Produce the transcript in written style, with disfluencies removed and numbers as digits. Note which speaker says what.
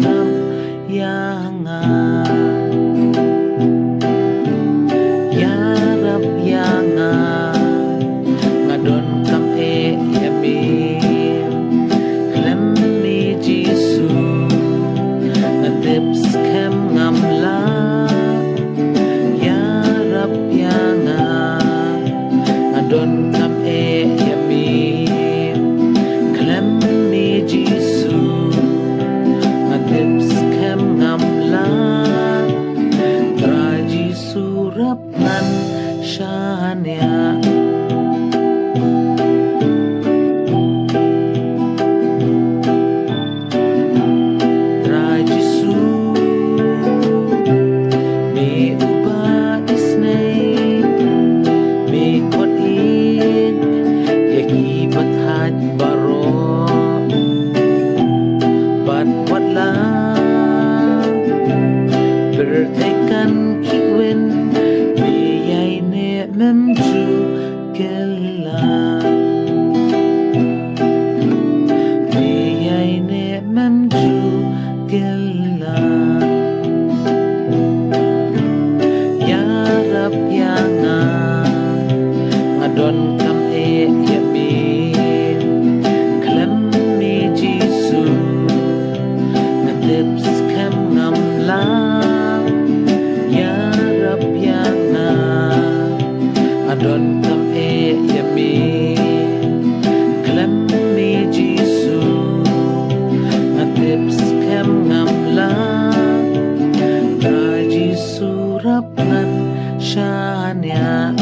Speaker 1: sarap yangan yarap yangan ngadon kam e yamim klem ni Jisu ngatips kem ngamla yarap yangan ngadon kam e yamim klem ni Jisu ngatips kem ngamla tra Jisu rapnan shania bertekan kiwin biyay ne memju kelan biyay ne memju kelan yarap yangan ngadon kam e yamin klem ni Jisu ngatips kem ngamlang yarap yangan adon kam e yamin klem ni Jisu ngatips kem ngamlang tra Jisu rapnan shania